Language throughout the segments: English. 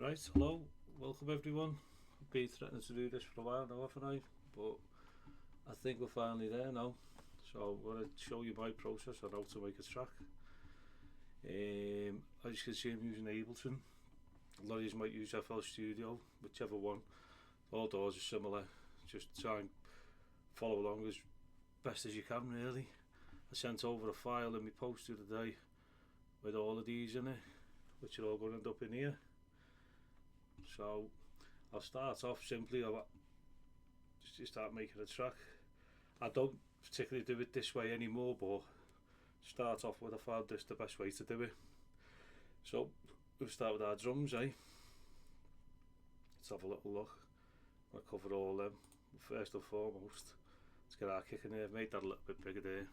Right, hello, welcome everyone. I've been threatening to do this for a while now, haven't I? But I think we're finally there now. So I'm going to show you my process on how to make a track. As you can see, I'm using Ableton. A lot of you might use FL Studio, whichever one. All doors are similar. Just try and follow along as best as you can, really. I sent over a file in my post the other day with all of these in it, which are all going to end up in here. So I'll start off simply. I'll just start making a track. I don't particularly do it this way anymore, but start off with, I found this the best way to do it. So we'll start with our drums, eh? Let's have a little look. I'll cover all them. First and foremost, let's get our kick in there. I've made that a little bit bigger there.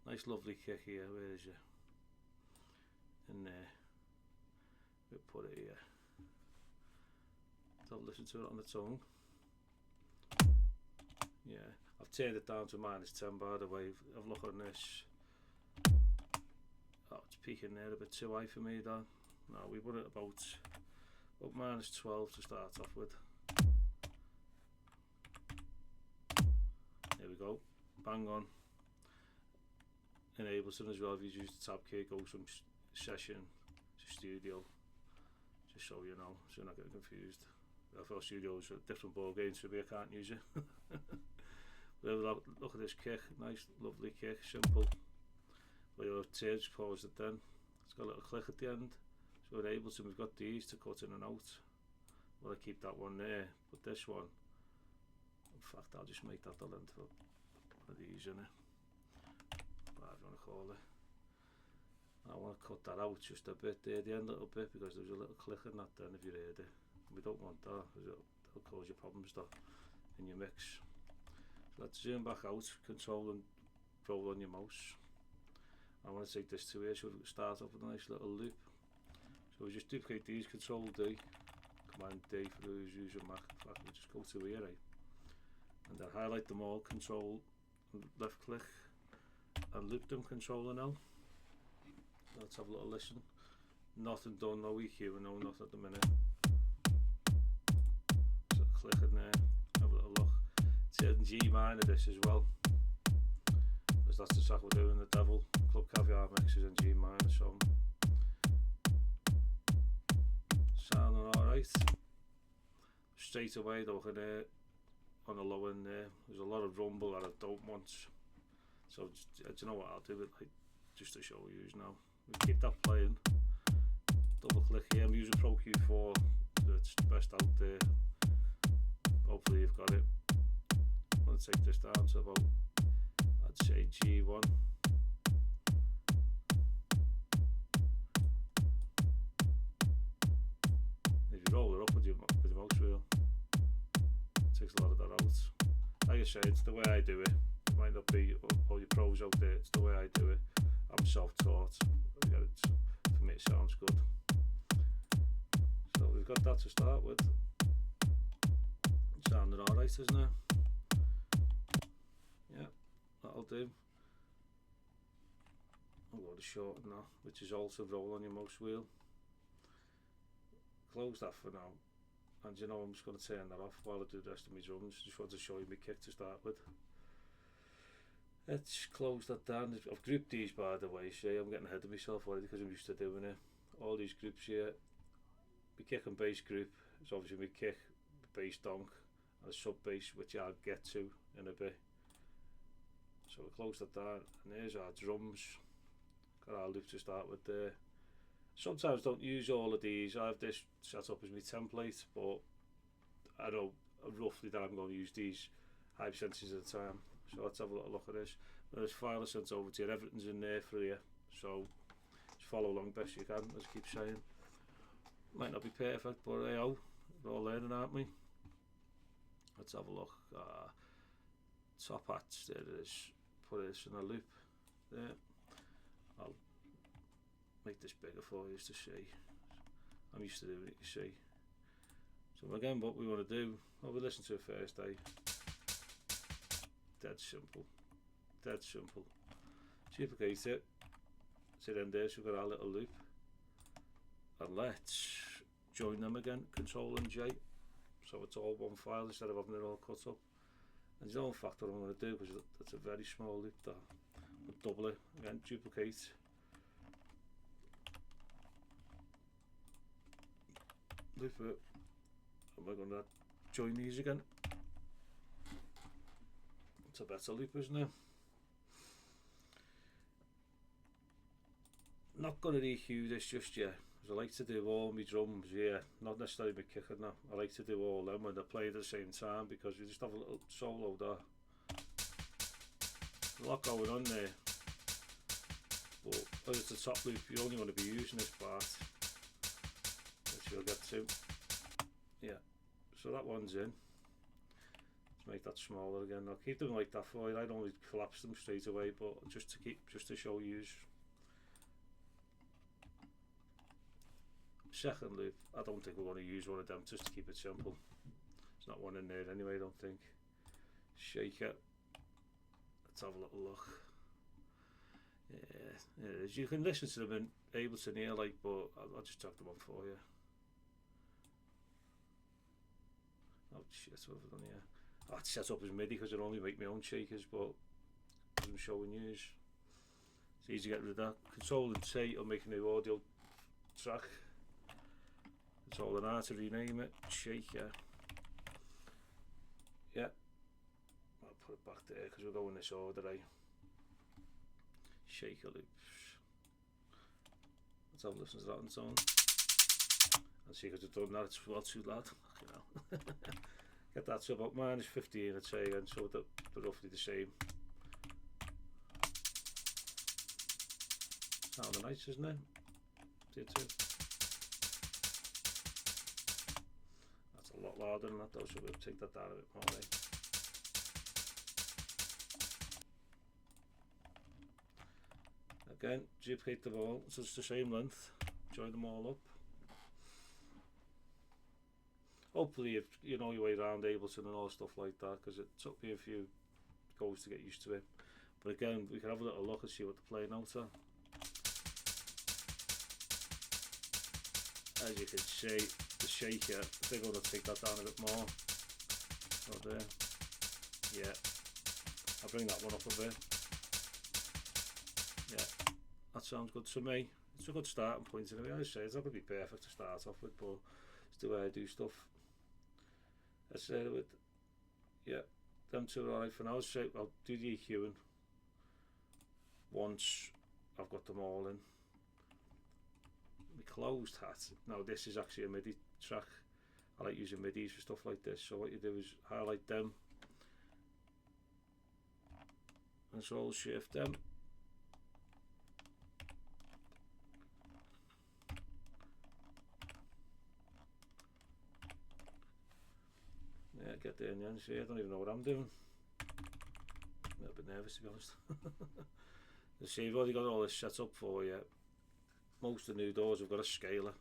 Nice lovely kick here. Where is it? In there. We'll put it here. Don't listen to it on its own. Yeah, I've turned it down to -10 by the way. Have a look on this. Oh, it's peaking there a bit too high for me though. No, we put it about -12 to start off with. There we go, bang on. In Ableton as well, if you use the tab key, go from session to studio, just so you know, so you're not getting confused. FL Studio is a different ball game, so I can't use it. Look at this kick, nice lovely kick, simple. Where your tails closed it then. It's got a little click at the end. So we're able to, we've got these to cut in and out. Well, I keep that one there, but this one, in fact I'll just make that the length of one of these in it. Whatever you want to call it. I want to cut that out just a bit there, the end a little bit, because there's a little click in that then if you heard it. We don't want that, because it'll cause you problems though in your mix. So let's zoom back out, control and roll on your mouse. I want to take this to here, so we start off with a nice little loop. So we just duplicate these, Control D, Command D for those using Mac. In fact, we just go to here, eh? And then highlight them all, Control and left click, and loop them, Control and L. Let's have a little listen. Nothing done, no EQ, no not at the minute. So click in there, have a little look. It's in G minor this as well, because that's the track we're doing, the Devil Club Caviar mix is in G minor, so sounding alright. Straight away though, on the low end there, there's a lot of rumble that I don't want. So do you know what, I'll do it like just to show you now. We keep that playing. Double click here. I'm using Pro Q4, so it's the best out there. Hopefully you've got it. I'm going to take this down to about, I'd say G1. If you roll it up with your mouse wheel, it takes a lot of that out. Like I say, it's the way I do it. It might not be all your pros out there, it's the way I do it. I'm self-taught. For me it sounds good. So we've got that to start with. It's sounding alright, isn't it? Yeah, that'll do. I'll go to shorten that, which is also roll on your mouse wheel. Close that for now. And you know, I'm just going to turn that off while I do the rest of my drums. Just want to show you my kick to start with. Let's close that down. I've grouped these by the way, see, I'm getting ahead of myself already because I'm used to doing it. All these groups here, my kick and bass group is obviously my kick, bass donk, and a sub bass, which I'll get to in a bit. So we close that down, and there's our drums. Got our loop to start with there. Sometimes don't use all of these. I have this set up as my template, but I know roughly that I'm going to use these high percentages at a time. So let's have a little look at this. This file I sent over to you, everything's in there for you. So just follow along best you can, as I keep saying. Might not be perfect, but hey oh, we're all learning, aren't we? Let's have a look. Top hats, there it is. Put this in a loop there. I'll make this bigger for you to see. I'm used to doing it, you see. So again, what we want to do, well, we listen to it first, eh? Dead simple, dead simple. Duplicate it, sit in there, so we've got our little loop, and let's join them again, Control and J, so it's all one file instead of having it all cut up. And you know, in fact, what I'm going to do, because that's a very small loop, that I'll double it again, duplicate, loop it, and we're going to join these again. It's a better loop, isn't it? Not going to EQ this just yet, because I like to do all my drums here, not necessarily my kick and that. I like to do all them when they're playing at the same time, because you just have a little solo there. There's a lot going on there, but as it's the top loop, you only want to be using this part, which you'll get to. Yeah, so that one's in. Let's make that smaller again. I'll keep them like that for you. I don't really collapse them straight away, but just to show you. Second loop, I don't think we're going to use one of them, just to keep it simple. There's not one in there anyway, I don't think. Shaker. Let's have a little look. Yeah, it is. You can listen to them in Ableton here, like, but I'll just chuck them on for you. Oh shit, what have I done here? Oh, it's set up as MIDI because I only make my own shakers, but I'm showing you. It's easy to get rid of that. Control and T, I'll make a new audio track. Control and R to rename it. Shaker. Yeah. I'll put it back there because we're going this order, eh? Shaker loops. Let's have a listen to that on its own. And see, because I've done that, it's well too loud. You know. Get that to about -15, I'd say, again, so they're roughly the same. Sounding nice, isn't it? Did too. That's a lot louder than that though, so we'll take that down a bit more, eh? Again, duplicate them all, so it's the same length, join them all up. Hopefully, if you know your way around Ableton and all stuff like that, because it took me a few goes to get used to it. But again, we can have a little look and see what they're playing out at. As you can see, the shaker, I think I'm going to take that down a bit more. So there, yeah, I'll bring that one up a bit. Yeah, that sounds good to me. It's a good starting point anyway. I say it's not going to be perfect to start off with, but it's the way I do stuff. Let's say with, yeah, them two are alright for now. So I'll do the EQing once I've got them all in. My closed hat. Now this is actually a MIDI track. I like using MIDIs for stuff like this. So what you do is highlight them, Control Shift them. Yeah, get there in the end. See, I don't even know what I'm doing. I'm a little bit nervous, to be honest. You see, you've already got all this set up for you. Most of the new doors have got a scaler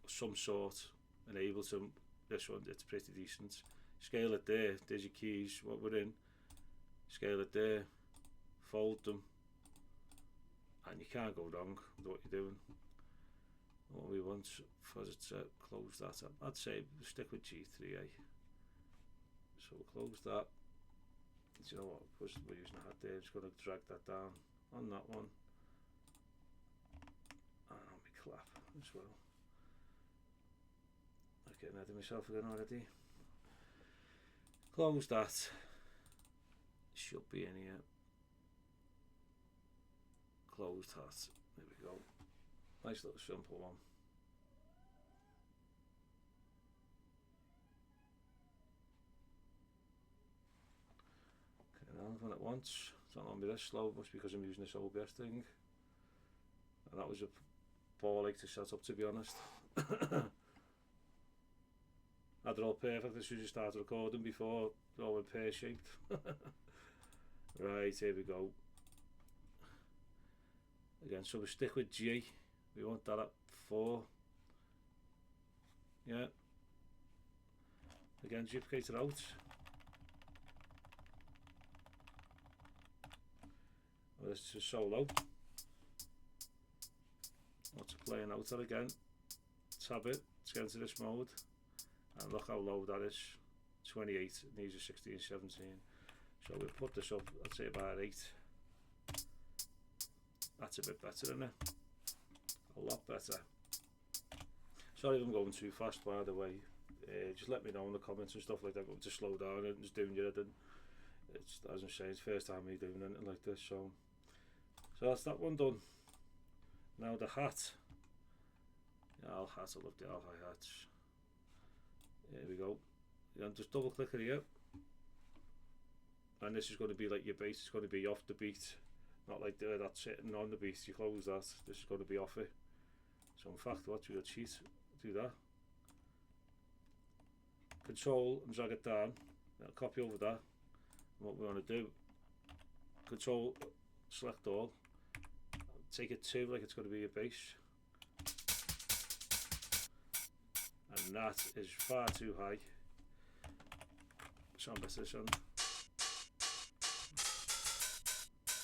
of some sort, and Ableton, this one, it's pretty decent. Scale it there, there's your keys, what we're in. Scale it there, fold them, and you can't go wrong with what you're doing. What we want for it to close that up, I'd say we'll stick with G3A. So we'll close that. Do you know what? Because we're using a hat there, just going to drag that down on that one. And on my clap as well. I'm getting ahead of myself again already. Close that. Should be in here. Close that. There we go. Nice little simple one. When at once, it's not on me this slow, must be because I'm using this OBS thing, and that was a ball ache to set up, to be honest. Had it all perfect as soon as you started recording before it all went pear shaped. Right, here we go. Again, so we stick with G, we want that at 4. Yeah. Again, duplicate it out. This is solo. What's playing out there again? Tab it, to get into this mode, and look how low that is, 28, it needs a 16, 17. So we'll put this up, I'd say about 8. That's a bit better, isn't it? A lot better. Sorry if I'm going too fast, by the way. Just let me know in the comments and stuff like that. Go to slow down and just doing your head. It's, as I'm saying, it's the first time me doing anything like this. So that's that one done. Now the hat. The owl hat, I love the owl high hats. There we go. And just double click it here. And this is going to be like your base. It's going to be off the beat. Not like that's sitting on the beat. You close that. This is going to be off it. So in fact, what we got cheat, do that. Control and drag it down. I'll copy over that. And what we want to do, Control, select all. Take it to like it's going to be a base. And that is far too high. So this one.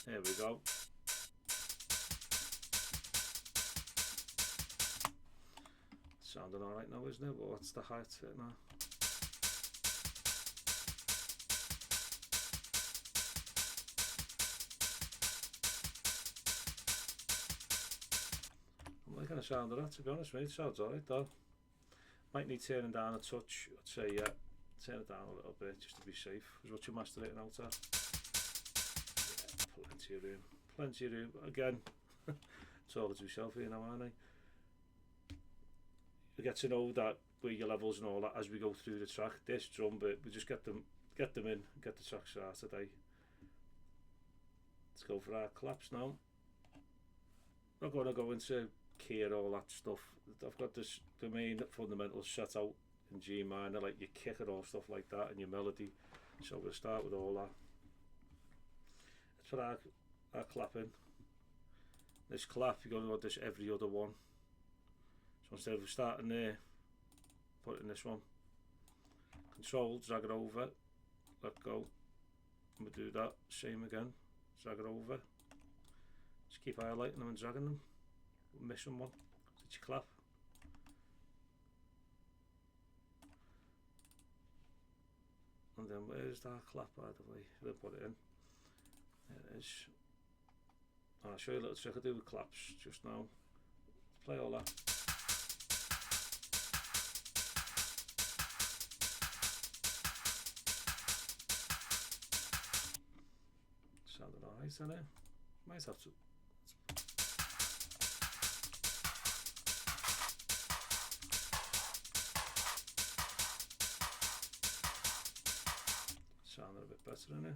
There we go. Sounding alright now, isn't it? But what's the height of it now? I'm liking the sound of that, to be honest, mate. It sounds alright though. Might need turning down a touch. I'd say, yeah, turn it down a little bit just to be safe. Is what you're mastering out at. Yeah, plenty of room. Plenty of room. Again, talking to myself here now, aren't I? We get to know that where your levels and all that as we go through the track. This drum bit, we just get them in, get the track started today. Let's go for our claps now. I'm not going to go into key and all that stuff. I've got the main fundamentals set out in G minor, like your kick and all stuff like that, and your melody. So we'll start with all that. Let's put our clap in. This clap, you're going to want this every other one. So instead of starting there, put it in this one. Control, drag it over, let go. And we do that, same again, drag it over. Just keep highlighting them and dragging them. We're missing one. Did you clap? And then where's that clap, by the way? We'll put it in. There it is. I'll show you a little trick I do with claps just now. Let's play all that. Sounding alright, isn't it? Might have to. Sounding a bit better, isn't it?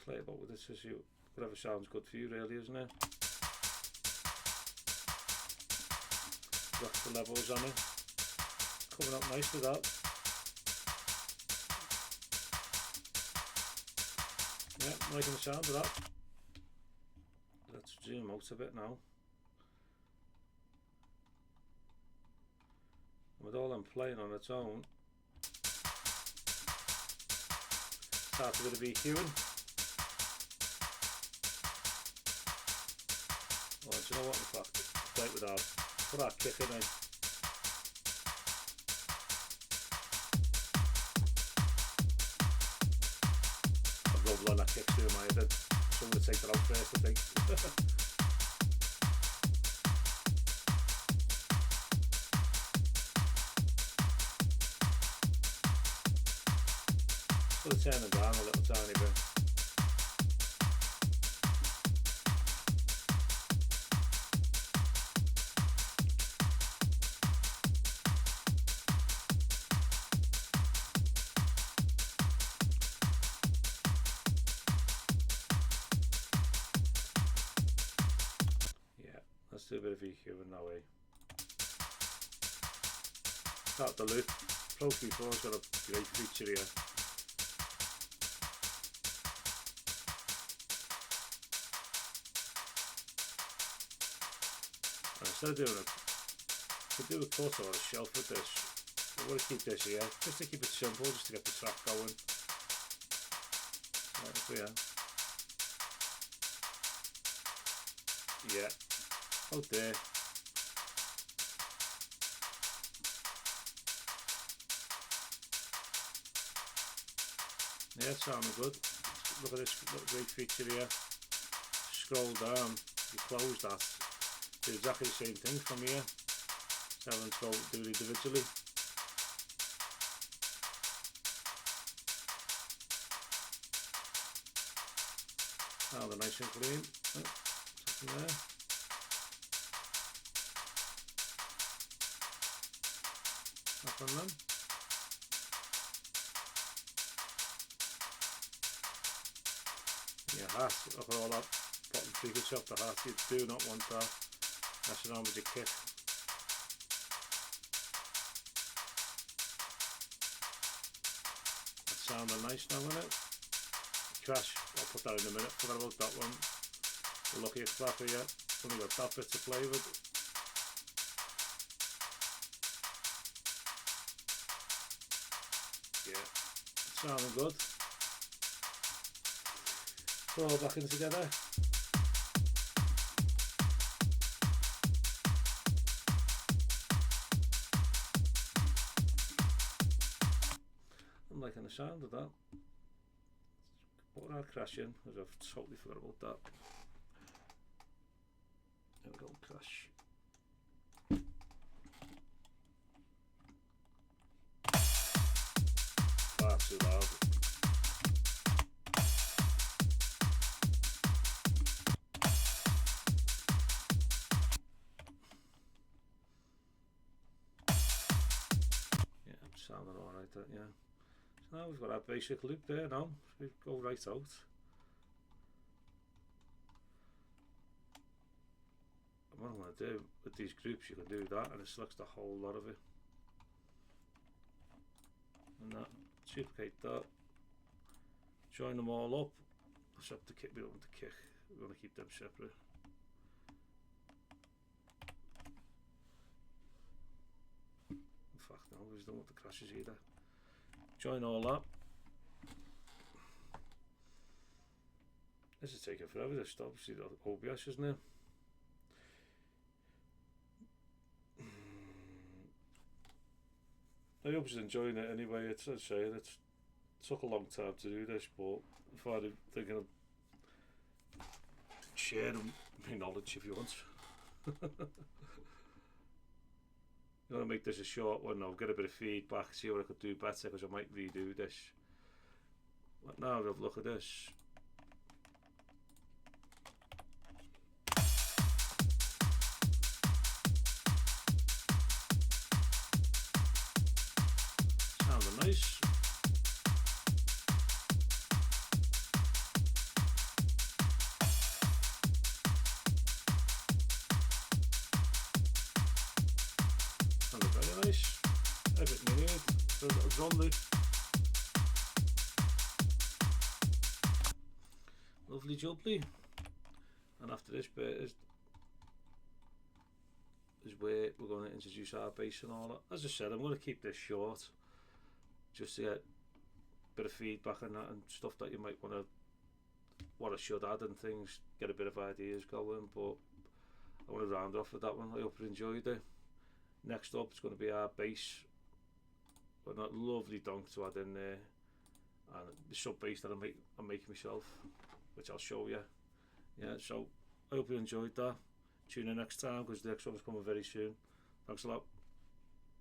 Play about with this as you, whatever sounds good for you, really, isn't it? Got the levels on it. Coming up nice with that. Yeah, I'm liking the sound of that. Let's zoom out a bit now. With all them playing on its own, start a bit of EQing. Oh, do you know what, in fact, play it with that. Put that kick in. I've rolled that kick through my head. So I'm going to take that out first, I think. Just going to turn it down a little tiny bit. Let's do a bit of EQ in that way. Start the loop. Pro Q4's got a great feature here. And instead of doing do a cut or a shelf with this, I want to keep this here, just to keep it simple, just to get the track going. Right here. Yeah. Out there. Yeah, it's sounding good. Look at this great feature here. Scroll down, you close that, do exactly the same thing from here. Just having to go do it individually. Now they're nice and clean. Oh, something there. Up on them. Your hat, look at all that bottom freakage off the hat. You do not want that messing on with your kit. That's sounding nice now, isn't it? Crash, I'll put that in a minute. Forgot about that one. We're lucky it's clapper yet. Only got that bit to play with. Yeah, it's sounding good. Put it all back in together. I'm liking the sound of that. Put that crash in, as I've totally forgot about that. There we go, crash. Far too loud. Yeah, sounding alright, that, yeah. So now we've got our basic loop there now, so we go right out. And what I'm going to do with these groups, you can do that and it selects the whole lot of it. And that, duplicate that, join them all up, except the kit we don't want to kick, we want to keep them separate. In fact, no, we don't want the crashes either. Join all that. This is taking forever to stop. See the OBS, isn't it? I hope you're enjoying it anyway. It's, as I say, it took a long time to do this, but if I'm thinking of sharing my knowledge if you want. I'm going to make this a short one. I'll get a bit of feedback, see what I could do better, because I might redo this. But now have a look at this. Sounding nice. Very nice. Everything you need. So it's on the lovely jubbly. And after this bit is where we're going to introduce our bass and all that. As I said, I'm going to keep this short just to get a bit of feedback on that and stuff that you might want to, what I should add and things, get a bit of ideas going. But I want to round off with that one. I hope you enjoyed it. Next up, it's going to be our bass, but that lovely donk to add in there, and the sub bass that I'm making myself, which I'll show you. Yeah, so I hope you enjoyed that. Tune in next time because the next one's coming very soon. Thanks a lot.